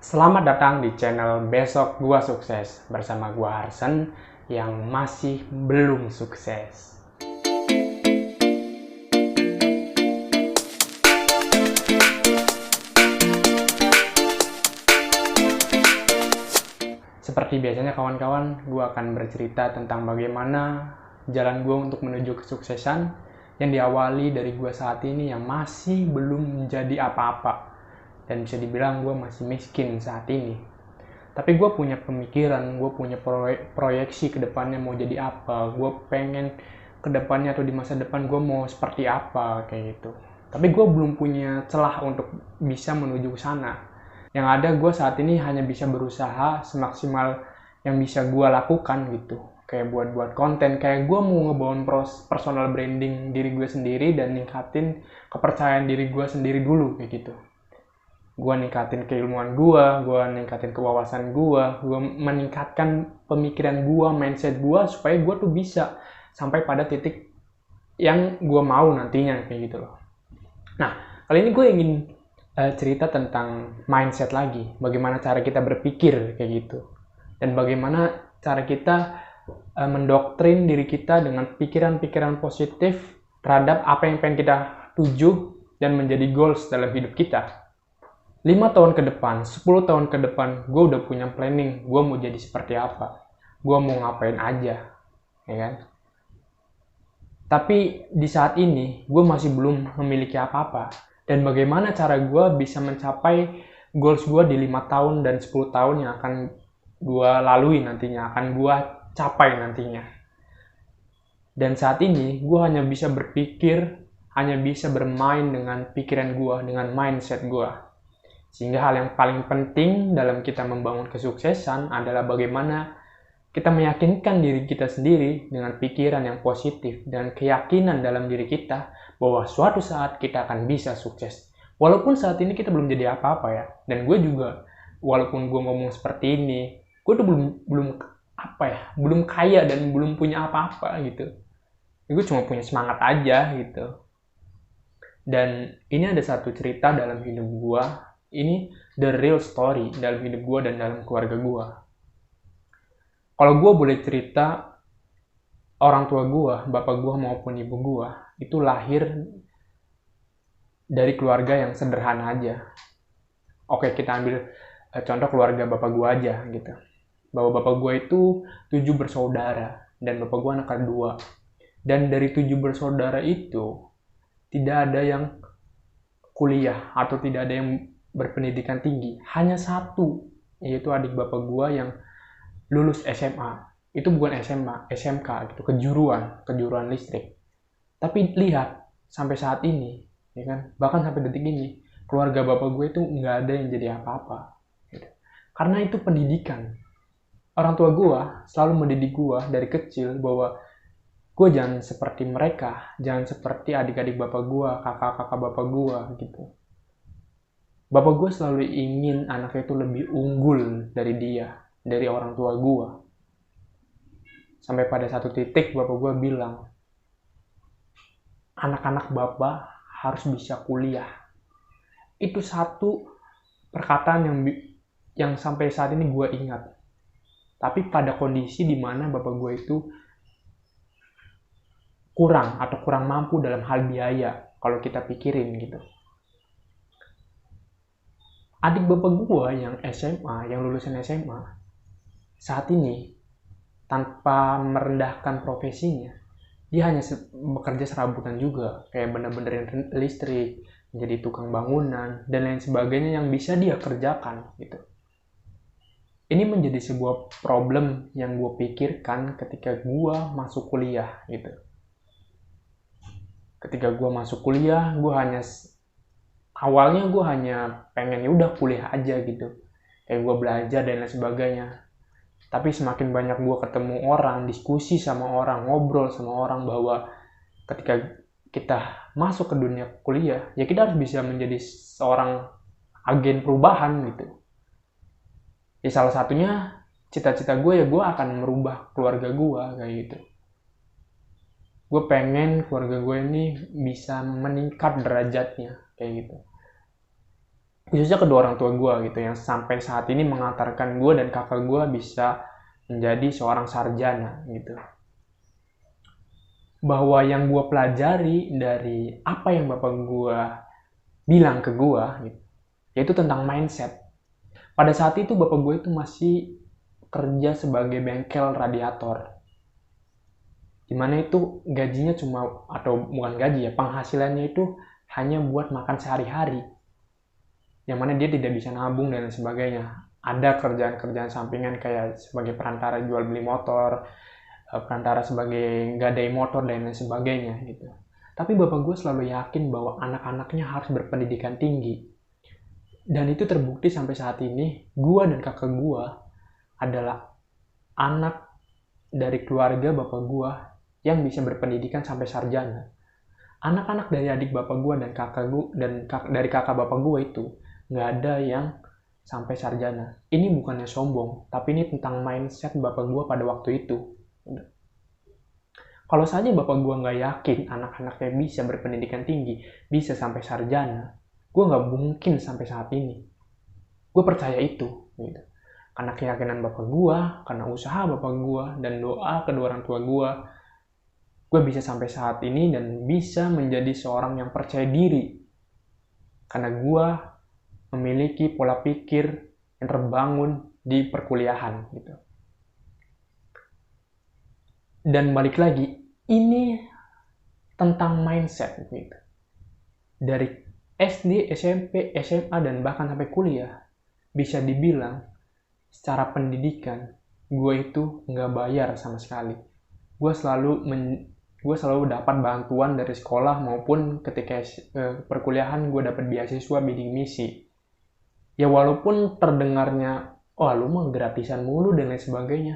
Selamat datang di channel Besok Gua Sukses bersama gua Arsen yang masih belum sukses. Seperti biasanya kawan-kawan, gua akan bercerita tentang bagaimana jalan gua untuk menuju kesuksesan yang diawali dari gua saat ini yang masih belum menjadi apa-apa. Dan bisa dibilang gue masih miskin saat ini. Tapi gue punya pemikiran, gue punya proyeksi ke depannya mau jadi apa. Gue pengen ke depannya atau di masa depan gue mau seperti apa, kayak gitu. Tapi gue belum punya celah untuk bisa menuju ke sana. Yang ada gue saat ini hanya bisa berusaha semaksimal yang bisa gue lakukan gitu. Kayak buat konten, kayak gue mau ngebangun personal branding diri gue sendiri dan ningkatin kepercayaan diri gue sendiri dulu, kayak gitu. Gue ningkatin keilmuan gue ningkatin kewawasan gue meningkatkan pemikiran gue, mindset gue, supaya gue tuh bisa sampai pada titik yang gue mau nantinya, kayak gitu loh. Nah, kali ini gue ingin cerita tentang mindset lagi, bagaimana cara kita berpikir kayak gitu, dan bagaimana cara kita mendoktrin diri kita dengan pikiran-pikiran positif terhadap apa yang pengen kita tuju dan menjadi goals dalam hidup kita. 5 tahun ke depan, 10 tahun ke depan, gue udah punya planning, gue mau jadi seperti apa, gue mau ngapain aja, ya kan? Tapi di saat ini, gue masih belum memiliki apa-apa. Dan bagaimana cara gue bisa mencapai goals gue di 5 tahun dan 10 tahun yang akan gue lalui nantinya, akan gue capai nantinya. Dan saat ini, gue hanya bisa berpikir, hanya bisa bermain dengan pikiran gue, dengan mindset gue. Sehingga hal yang paling penting dalam kita membangun kesuksesan adalah bagaimana kita meyakinkan diri kita sendiri dengan pikiran yang positif dan keyakinan dalam diri kita bahwa suatu saat kita akan bisa sukses. Walaupun saat ini kita belum jadi apa-apa ya. Dan gue juga, walaupun gue ngomong seperti ini, gue tuh belum kaya dan belum punya apa-apa gitu. Gue cuma punya semangat aja gitu. Dan ini ada satu cerita dalam hidup gue. Ini the real story dalam hidup gue dan dalam keluarga gue. Kalau gue boleh cerita, orang tua gue, bapak gue maupun ibu gue, itu lahir dari keluarga yang sederhana aja. Oke, kita ambil contoh keluarga bapak gue aja gitu. Bahwa bapak gue itu 7 bersaudara, dan bapak gue anak kedua. Dan dari 7 bersaudara itu, tidak ada yang kuliah atau tidak ada yang berpendidikan tinggi. Hanya satu, yaitu adik bapak gue yang lulus SMA. Itu bukan SMA, SMK gitu, kejuruan listrik. Tapi lihat, sampai saat ini, ya kan, bahkan sampai detik ini, keluarga bapak gue itu nggak ada yang jadi apa-apa gitu. Karena itu pendidikan. Orang tua gue selalu mendidik gue dari kecil bahwa gue jangan seperti mereka, jangan seperti adik-adik bapak gue, kakak-kakak bapak gue gitu. Bapak gue selalu ingin anaknya itu lebih unggul dari dia, dari orang tua gue. Sampai pada satu titik bapak gue bilang, anak-anak bapak harus bisa kuliah. Itu satu perkataan yang sampai saat ini gue ingat. Tapi pada kondisi dimana bapak gue itu kurang mampu dalam hal biaya, kalau kita pikirin gitu. Adik bapak gue yang SMA, yang lulusan SMA, saat ini tanpa merendahkan profesinya, dia hanya bekerja serabutan juga, kayak bener-benerin listrik, menjadi tukang bangunan, dan lain sebagainya yang bisa dia kerjakan gitu. Ini menjadi sebuah problem yang gue pikirkan ketika gue masuk kuliah gitu. Ketika gue masuk kuliah, awalnya gue hanya pengen ya udah kuliah aja gitu, kayak gue belajar dan lain sebagainya. Tapi semakin banyak gue ketemu orang, diskusi sama orang, ngobrol sama orang, bahwa ketika kita masuk ke dunia kuliah, ya kita harus bisa menjadi seorang agen perubahan gitu. Ya salah satunya cita-cita gue ya gue akan merubah keluarga gue kayak gitu. Gue pengen keluarga gue ini bisa meningkat derajatnya kayak gitu. khususnya kedua orang tua gue gitu, yang sampai saat ini mengantarkan gue dan kakak gue bisa menjadi seorang sarjana gitu. Bahwa yang gue pelajari dari apa yang bapak gue bilang ke gue gitu, yaitu tentang mindset. Pada saat itu bapak gue itu masih kerja sebagai bengkel radiator, dimana itu gajinya cuma, atau bukan gaji ya, penghasilannya itu hanya buat makan sehari-hari, yang mana dia tidak bisa nabung dan lain sebagainya. Ada kerjaan-kerjaan sampingan kayak sebagai perantara jual beli motor, perantara sebagai gadai motor dan lain sebagainya gitu. Tapi bapak gue selalu yakin bahwa anak-anaknya harus berpendidikan tinggi. Dan itu terbukti sampai saat ini, gue dan kakak gue adalah anak dari keluarga bapak gue yang bisa berpendidikan sampai sarjana. Anak-anak dari adik bapak gue dan kakak gue dari kakak bapak gue itu nggak ada yang sampai sarjana. Ini bukannya sombong, tapi ini tentang mindset bapak gue pada waktu itu. Kalau saja bapak gue nggak yakin anak-anaknya bisa berpendidikan tinggi, bisa sampai sarjana, gue nggak mungkin sampai saat ini. Gue percaya itu, gitu. Karena keyakinan bapak gue, karena usaha bapak gue, dan doa kedua orang tua gue bisa sampai saat ini dan bisa menjadi seorang yang percaya diri. Karena gue memiliki pola pikir yang terbangun di perkuliahan gitu. Dan balik lagi, ini tentang mindset gitu. Dari SD, SMP, SMA, dan bahkan sampai kuliah, bisa dibilang secara pendidikan gue itu nggak bayar sama sekali. Gue selalu dapat bantuan dari sekolah maupun ketika perkuliahan gue dapat beasiswa bidik misi. Ya walaupun terdengarnya, oh lu mah gratisan mulu dan lain sebagainya,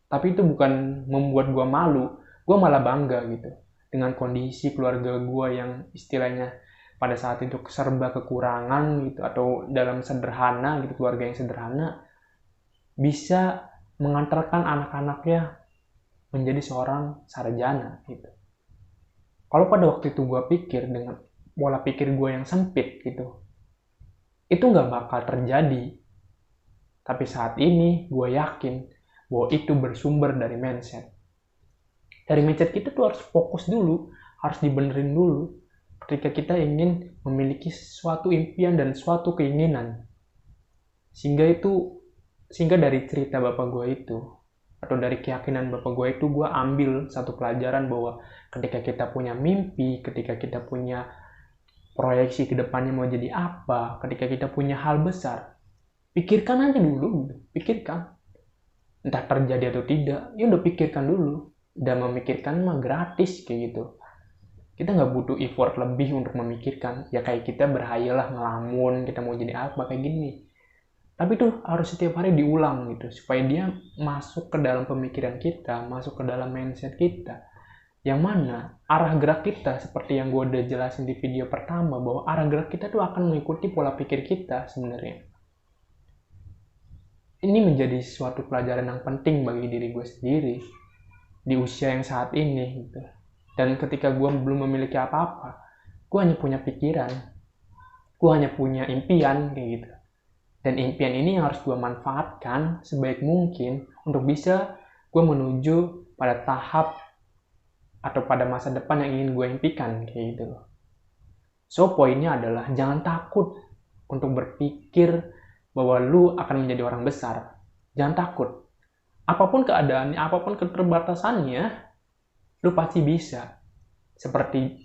tapi itu bukan membuat gue malu, gue malah bangga gitu dengan kondisi keluarga gue yang istilahnya pada saat itu serba kekurangan gitu, atau dalam sederhana gitu, keluarga yang sederhana bisa mengantarkan anak-anaknya menjadi seorang sarjana gitu. Kalau pada waktu itu gue pikir dengan pola pikir gue yang sempit gitu, itu nggak bakal terjadi. Tapi saat ini gue yakin bahwa itu bersumber dari mindset. Dari mindset kita tuh harus fokus dulu, harus dibenerin dulu ketika kita ingin memiliki suatu impian dan suatu keinginan. Sehingga dari cerita bapak gue itu, atau dari keyakinan bapak gue itu, gue ambil satu pelajaran bahwa ketika kita punya mimpi, ketika kita punya proyeksi ke depannya mau jadi apa, ketika kita punya hal besar, pikirkan aja dulu, pikirkan. Entah terjadi atau tidak, ya udah pikirkan dulu. Dan memikirkan mah gratis kayak gitu. Kita nggak butuh effort lebih untuk memikirkan. Ya kayak kita berhayalah ngelamun, kita mau jadi apa kayak gini. Tapi itu harus setiap hari diulang gitu, supaya dia masuk ke dalam pemikiran kita, masuk ke dalam mindset kita. Yang mana arah gerak kita, seperti yang gue udah jelasin di video pertama, bahwa arah gerak kita tuh akan mengikuti pola pikir kita sebenarnya. Ini menjadi suatu pelajaran yang penting bagi diri gue sendiri di usia yang saat ini gitu. Dan ketika gue belum memiliki apa-apa, gue hanya punya pikiran, gue hanya punya impian kayak gitu. Dan impian ini harus gue manfaatkan sebaik mungkin untuk bisa gue menuju pada tahap atau pada masa depan yang ingin gue impikan kayak gitu. So poinnya adalah jangan takut untuk berpikir bahwa lu akan menjadi orang besar. Jangan takut. Apapun keadaannya, apapun keterbatasannya, lu pasti bisa. Seperti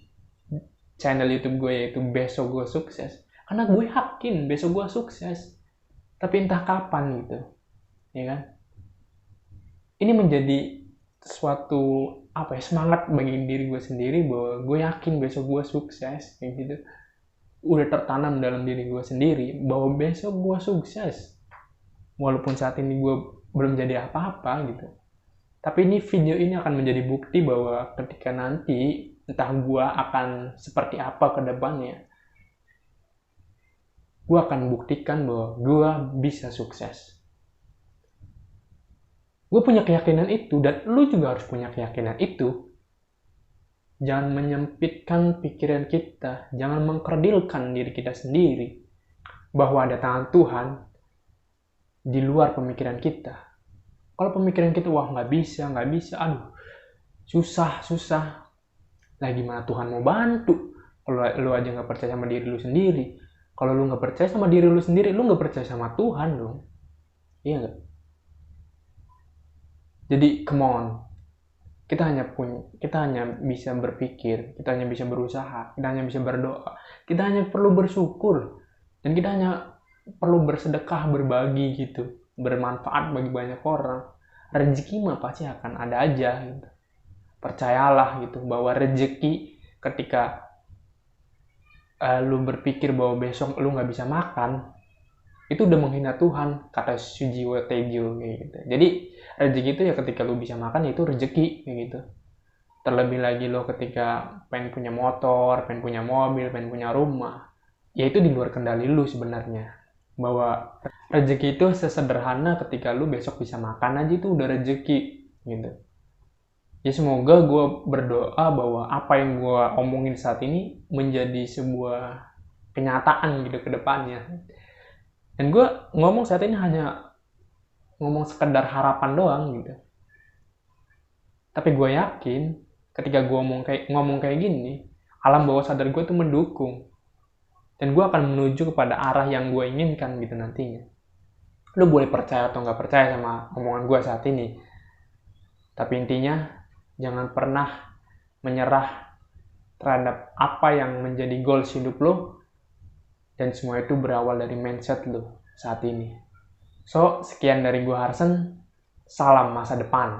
channel YouTube gue yaitu Besok Gue Sukses. Karena gue yakin besok gue sukses. Tapi entah kapan gitu. Ya kan? Ini menjadi suatu semangat bagi diri gue sendiri bahwa gue yakin besok gue sukses kayak gitu. Udah tertanam dalam diri gue sendiri bahwa besok gue sukses. Walaupun saat ini gue belum jadi apa-apa gitu. Tapi video ini akan menjadi bukti bahwa ketika nanti entah gue akan seperti apa ke depannya, gue akan buktikan bahwa gue bisa sukses. Gue punya keyakinan itu, dan lu juga harus punya keyakinan itu. Jangan menyempitkan pikiran kita, jangan mengkerdilkan diri kita sendiri. bahwa ada tangan Tuhan di luar pemikiran kita. Kalau pemikiran kita, wah nggak bisa, aduh, susah. Lah gimana Tuhan mau bantu? Kalau lu aja nggak percaya sama diri lu sendiri. Kalau lu nggak percaya sama diri lu sendiri, lu nggak percaya sama Tuhan dong. Iya nggak? Jadi come on. Kita hanya bisa berpikir, kita hanya bisa berusaha, kita hanya bisa berdoa, kita hanya perlu bersyukur, dan kita hanya perlu bersedekah, berbagi gitu, bermanfaat bagi banyak orang. Rezeki mah pasti akan ada aja gitu. Percayalah gitu bahwa rezeki ketika lu berpikir bahwa besok lu nggak bisa makan, itu udah menghina Tuhan, kata Sujiwo Tejo gitu. Jadi rezeki itu ya ketika lu bisa makan, itu rezeki gitu. Terlebih lagi lo ketika pengen punya motor, pengen punya mobil, pengen punya rumah, ya itu di luar kendali lu sebenarnya. Bahwa rezeki itu sesederhana ketika lu besok bisa makan aja, itu udah rezeki gitu. Ya semoga gue berdoa bahwa apa yang gue omongin saat ini menjadi sebuah kenyataan gitu ke depannya. Dan gue ngomong saat ini hanya ngomong sekedar harapan doang gitu. Tapi gue yakin ketika gue ngomong kayak gini, alam bawah sadar gue tuh mendukung. Dan gue akan menuju kepada arah yang gue inginkan gitu nantinya. Lu boleh percaya atau nggak percaya sama omongan gue saat ini. Tapi intinya, jangan pernah menyerah terhadap apa yang menjadi goals hidup lo. Dan semua itu berawal dari mindset lo saat ini. So, sekian dari gue Harsen. Salam masa depan.